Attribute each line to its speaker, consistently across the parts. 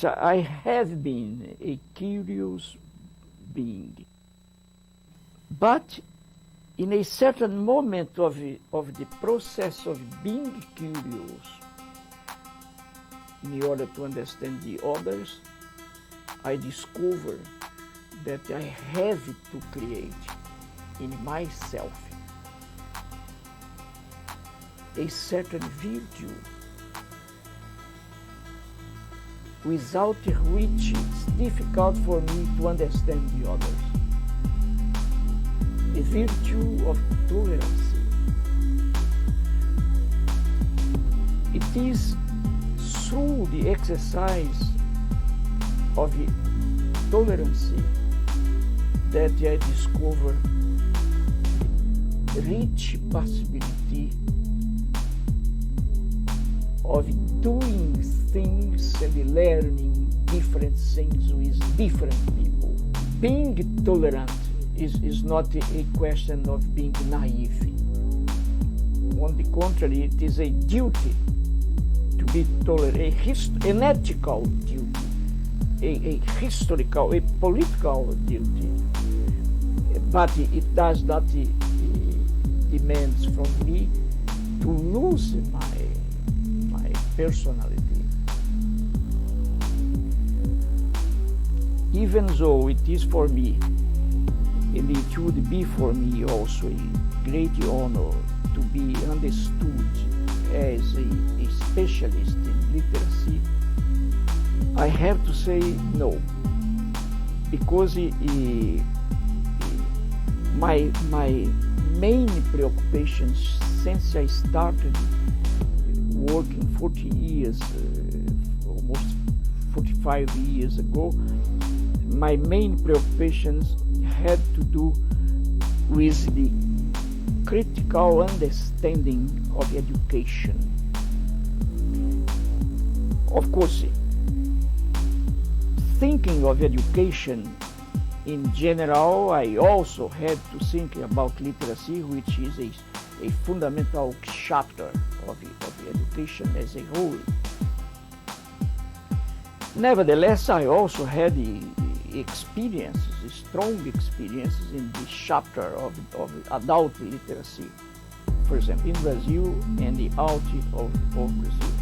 Speaker 1: I have been a curious being. But in a certain moment of the process of being curious, in order to understand the others, I discover that I have to create in myself a certain virtue without which it's difficult for me to understand the others. The virtue of tolerance. It is through the exercise of the tolerance that I discover the rich possibility of doing things and learning different things with different people. Being tolerant is not a question of being naive. On the contrary, it is a duty to be tolerant, an ethical duty, a historical, a political duty. But it does not demand from me to lose my personality. Even though it is for me, and it would be for me also a great honor to be understood as a specialist in literacy, I have to say no, because my main preoccupations since I started working 40 years, almost 45 years ago, my main preoccupations had to do with the critical understanding of education. Of course, thinking of education in general, I also had to think about literacy, which is a fundamental chapter of education as a whole. Nevertheless, I also had strong experiences in this chapter of adult literacy, for example, in Brazil and the out of Brazil.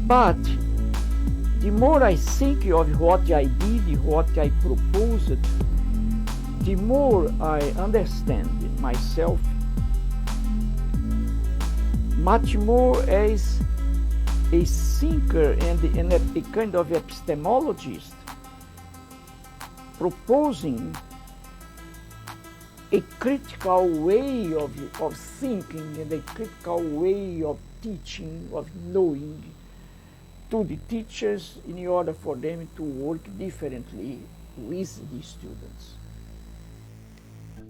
Speaker 1: But the more I think of what I did, what I proposed, the more I understand myself much more as a thinker and a kind of epistemologist, proposing a critical way of thinking and a critical way of teaching, of knowing to the teachers in order for them to work differently with the students.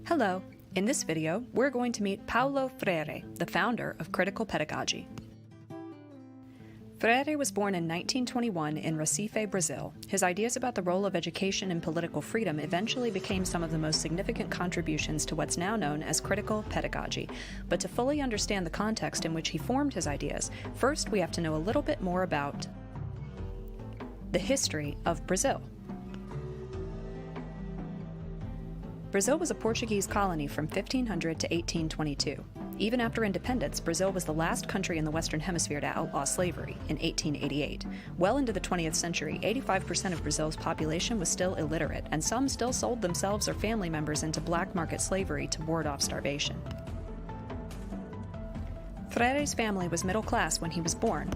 Speaker 2: Hello. In this video, we're going to meet Paulo Freire, the founder of critical pedagogy. Freire was born in 1921 in Recife, Brazil. His ideas about the role of education in political freedom eventually became some of the most significant contributions to what's now known as critical pedagogy. But to fully understand the context in which he formed his ideas, first we have to know a little bit more about the history of Brazil. Brazil was a Portuguese colony from 1500 to 1822. Even after independence, Brazil was the last country in the Western Hemisphere to outlaw slavery in 1888. Well into the 20th century, 85% of Brazil's population was still illiterate, and some still sold themselves or family members into black market slavery to ward off starvation. Freire's family was middle class when he was born,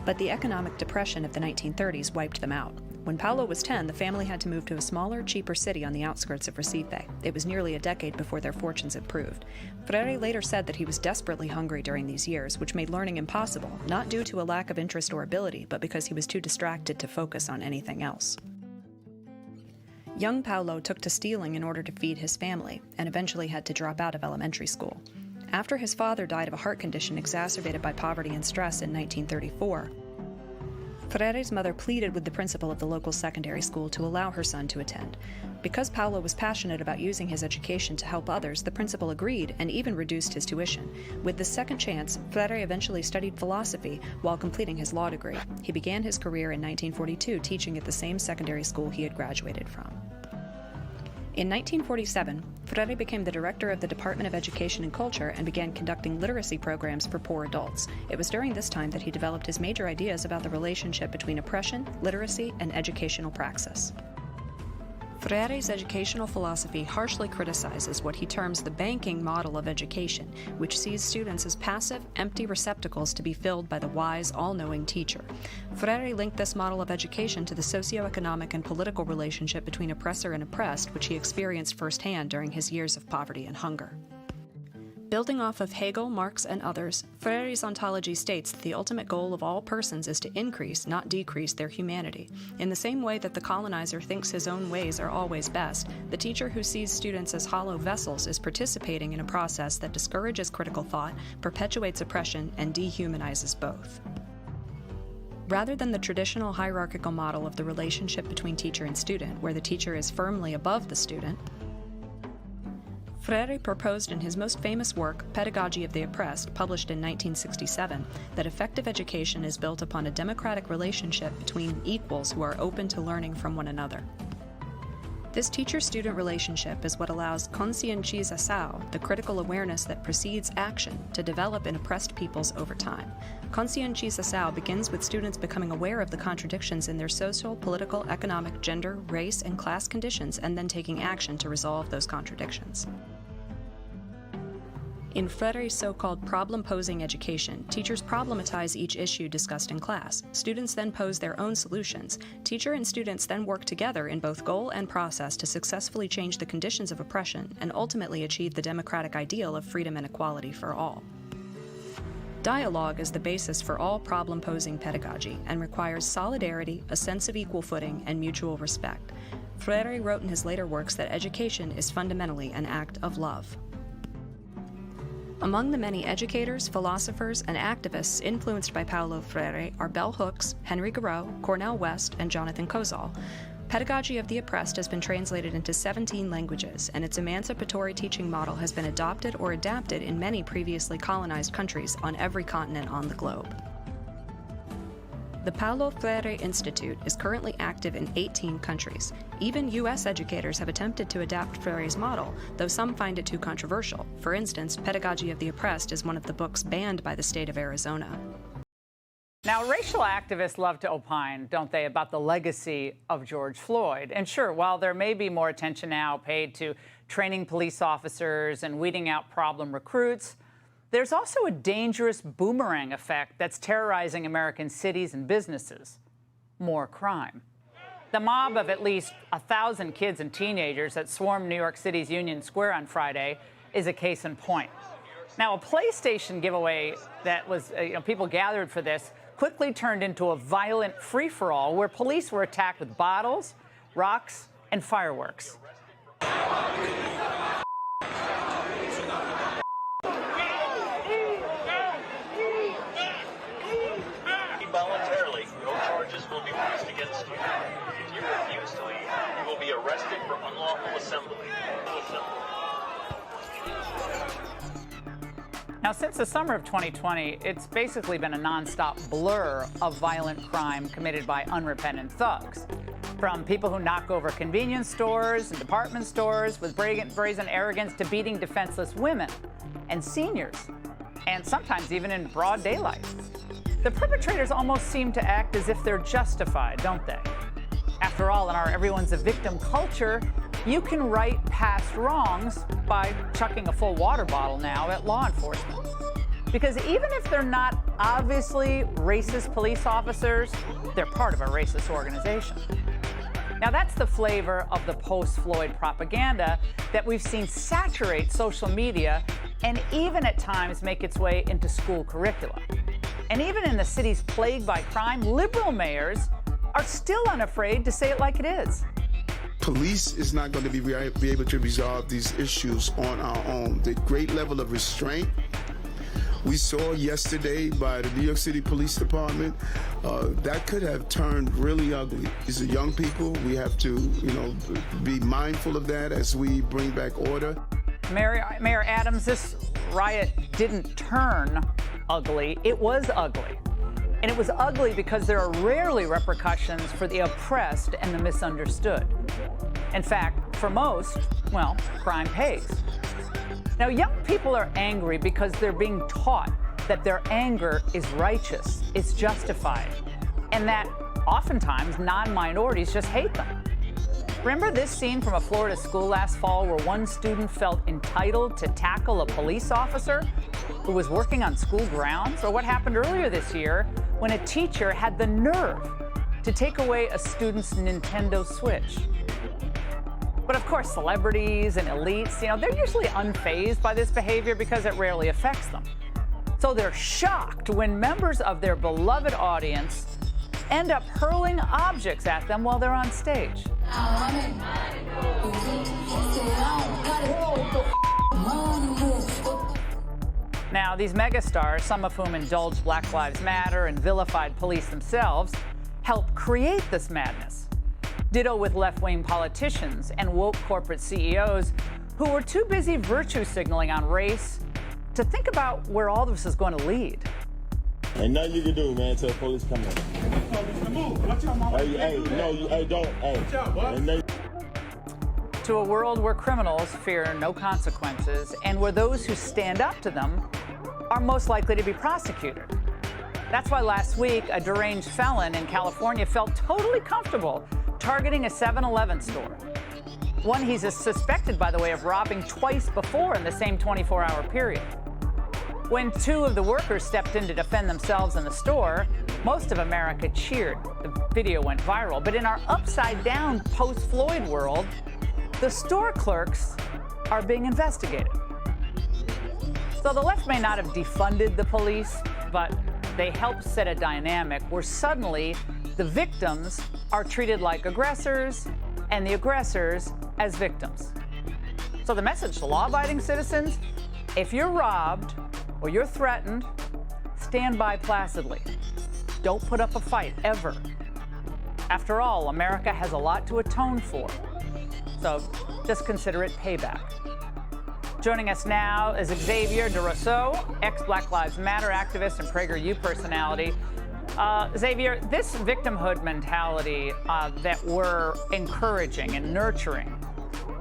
Speaker 2: but the economic depression of the 1930s wiped them out. When Paulo was 10, the family had to move to a smaller, cheaper city on the outskirts of Recife. It was nearly a decade before their fortunes improved. Freire later said that he was desperately hungry during these years, which made learning impossible, not due to a lack of interest or ability, but because he was too distracted to focus on anything else. Young Paulo took to stealing in order to feed his family, and eventually had to drop out of elementary school. After his father died of a heart condition exacerbated by poverty and stress in 1934, Freire's mother pleaded with the principal of the local secondary school to allow her son to attend. Because Paulo was passionate about using his education to help others, the principal agreed and even reduced his tuition. With this second chance, Freire eventually studied philosophy while completing his law degree. He began his career in 1942 teaching at the same secondary school he had graduated from. In 1947, Freire became the director of the Department of Education and Culture and began conducting literacy programs for poor adults. It was during this time that he developed his major ideas about the relationship between oppression, literacy, and educational praxis. Freire's educational philosophy harshly criticizes what he terms the banking model of education, which sees students as passive, empty receptacles to be filled by the wise, all-knowing teacher. Freire linked this model of education to the socioeconomic and political relationship between oppressor and oppressed, which he experienced firsthand during his years of poverty and hunger. Building off of Hegel, Marx, and others, Freire's ontology states that the ultimate goal of all persons is to increase, not decrease, their humanity. In the same way that the colonizer thinks his own ways are always best, the teacher who sees students as hollow vessels is participating in a process that discourages critical thought, perpetuates oppression, and dehumanizes both. Rather than the traditional hierarchical model of the relationship between teacher and student, where the teacher is firmly above the student, Freire proposed in his most famous work, Pedagogy of the Oppressed, published in 1967, that effective education is built upon a democratic relationship between equals who are open to learning from one another. This teacher-student relationship is what allows conscientização, the critical awareness that precedes action, to develop in oppressed peoples over time. Conscientização begins with students becoming aware of the contradictions in their social, political, economic, gender, race, and class conditions, and then taking action to resolve those contradictions. In Freire's so-called problem-posing education, teachers problematize each issue discussed in class. Students then pose their own solutions. Teacher and students then work together in both goal and process to successfully change the conditions of oppression and ultimately achieve the democratic ideal of freedom and equality for all. Dialogue is the basis for all problem-posing pedagogy and requires solidarity, a sense of equal footing, and mutual respect. Freire wrote in his later works that education is fundamentally an act of love. Among the many educators, philosophers, and activists influenced by Paulo Freire are Bell Hooks, Henry Garreau, Cornel West, and Jonathan Kozol. Pedagogy of the Oppressed has been translated into 17 languages, and its emancipatory teaching model has been adopted or adapted in many previously colonized countries on every continent on the globe. The Paulo Freire Institute is currently active in 18 countries. Even U.S. educators have attempted to adapt Freire's model, though some find it too controversial. For instance, Pedagogy of the Oppressed is one of the books banned by the state of Arizona.
Speaker 3: Now, racial activists love to opine, don't they, about the legacy of George Floyd. And sure, while there may be more attention now paid to training police officers and weeding out problem recruits, there's also a dangerous boomerang effect that's terrorizing American cities and businesses: more crime. The mob of at least 1,000 kids and teenagers that swarmed New York City's Union Square on Friday is a case in point. Now, a PlayStation giveaway that was, people gathered for this quickly turned into a violent free-for-all where police were attacked with bottles, rocks, and fireworks.
Speaker 4: Voluntarily, no charges will be placed against you. If you refuse to leave, you will be arrested for unlawful assembly.
Speaker 3: Now, since the summer of 2020, it's basically been a nonstop blur of violent crime committed by unrepentant thugs. From people who knock over convenience stores and department stores with brazen arrogance to beating defenseless women and seniors, and sometimes even in broad daylight. The perpetrators almost seem to act as if they're justified, don't they? After all, in our everyone's a victim culture, you can right past wrongs by chucking a full water bottle now at law enforcement. Because even if they're not obviously racist police officers, they're part of a racist organization. Now, that's the flavor of the post-Floyd propaganda that we've seen saturate social media and even at times make its way into school curricula. And even in the cities plagued by crime, liberal mayors are still unafraid to say it like it is.
Speaker 5: Police is not going to be able to resolve these issues on our own. The great level of restraint we saw yesterday by the New York City Police Department, that could have turned really ugly. These are young people. We have to, be mindful of that as we bring back order.
Speaker 3: Mayor Adams, this riot didn't turn ugly. It was ugly. And it was ugly because there are rarely repercussions for the oppressed and the misunderstood. In fact, for most, well, crime pays. Now, young people are angry because they're being taught that their anger is righteous, it's justified, and that oftentimes non-minorities just hate them. Remember this scene from a Florida school last fall where one student felt entitled to tackle a police officer who was working on school grounds? Or what happened earlier this year when a teacher had the nerve to take away a student's Nintendo Switch? But of course, celebrities and elites, they're usually unfazed by this behavior because it rarely affects them. So they're shocked when members of their beloved audience end up hurling objects at them while they're on stage. Now, these megastars, some of whom indulged Black Lives Matter and vilified police themselves, helped create this madness. Ditto with left-wing politicians and woke corporate CEOs who were too busy virtue signaling on race to think about where all this is going to lead.
Speaker 6: Ain't nothing you can do, man, until the police come in.
Speaker 3: To a world where criminals fear no consequences and where those who stand up to them are most likely to be prosecuted. That's why last week, a deranged felon in California felt totally comfortable targeting a 7-Eleven store. One he's suspected, by the way, of robbing twice before in the same 24-hour period. When two of the workers stepped in to defend themselves in the store, most of America cheered. The video went viral. But in our upside-down post-Floyd world, the store clerks are being investigated. So the left may not have defunded the police, but they helped set a dynamic where suddenly the victims are treated like aggressors and the aggressors as victims. So the message to law-abiding citizens, if you're robbed or you're threatened, stand by placidly. Don't put up a fight, ever. After all, America has a lot to atone for. So just consider it payback. Joining us now is Xavier DeRousseau, ex-Black Lives Matter activist and PragerU personality. Xavier, this victimhood mentality that we're encouraging and nurturing,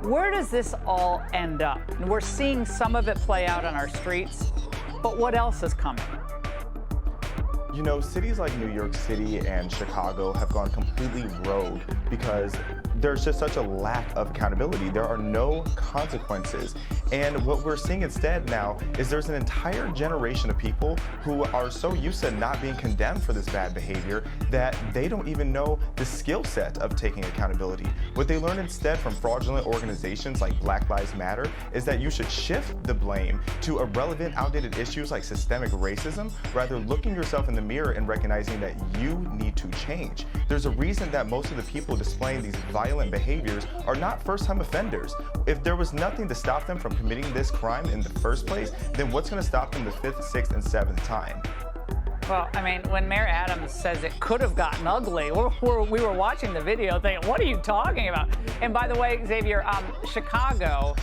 Speaker 3: where does this all end up? We're seeing some of it play out on our streets, but what else is coming?
Speaker 7: Cities like New York City and Chicago have gone completely rogue because there's just such a lack of accountability. There are no consequences. And what we're seeing instead now is there's an entire generation of people who are so used to not being condemned for this bad behavior that they don't even know the skill set of taking accountability. What they learn instead from fraudulent organizations like Black Lives Matter is that you should shift the blame to irrelevant, outdated issues like systemic racism, rather looking yourself in the mirror and recognizing that you need to change. There's a reason that most of the people displaying these violent behaviors are not first-time offenders. If there was nothing to stop them from committing this crime in the first place, then what's going to stop them the 5th, 6th, and 7th time?
Speaker 3: Well, when Mayor Adams says it could have gotten ugly, we were watching the video thinking, what are you talking about? And by the way, Xavier, Chicago,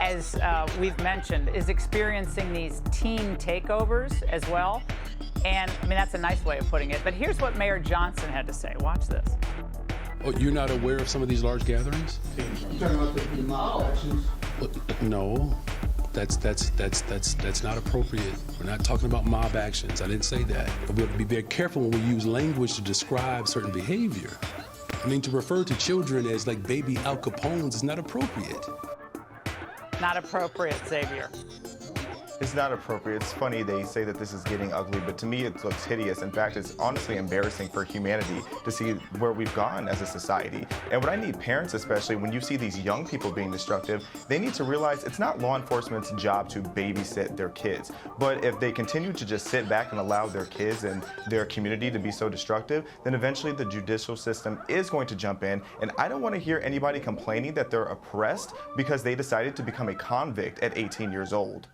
Speaker 3: as we've mentioned, is experiencing these teen takeovers as well. And that's a nice way of putting it. But here's what Mayor Johnson had to say. Watch this.
Speaker 8: Oh, you're not aware of some of these large gatherings?
Speaker 9: You're talking about the mob actions?
Speaker 8: No, that's not appropriate. We're not talking about mob actions. I didn't say that. But we have to be very careful when we use language to describe certain behavior. To refer to children as like baby Al Capones is not appropriate.
Speaker 3: Not appropriate, Xavier.
Speaker 7: It's not appropriate. It's funny they say that this is getting ugly, but to me it looks hideous. In fact, it's honestly embarrassing for humanity to see where we've gone as a society. And what I need parents, especially when you see these young people being destructive, they need to realize it's not law enforcement's job to babysit their kids. But if they continue to just sit back and allow their kids and their community to be so destructive, then eventually the judicial system is going to jump in. And I don't want to hear anybody complaining that they're oppressed because they decided to become a convict at 18 years old.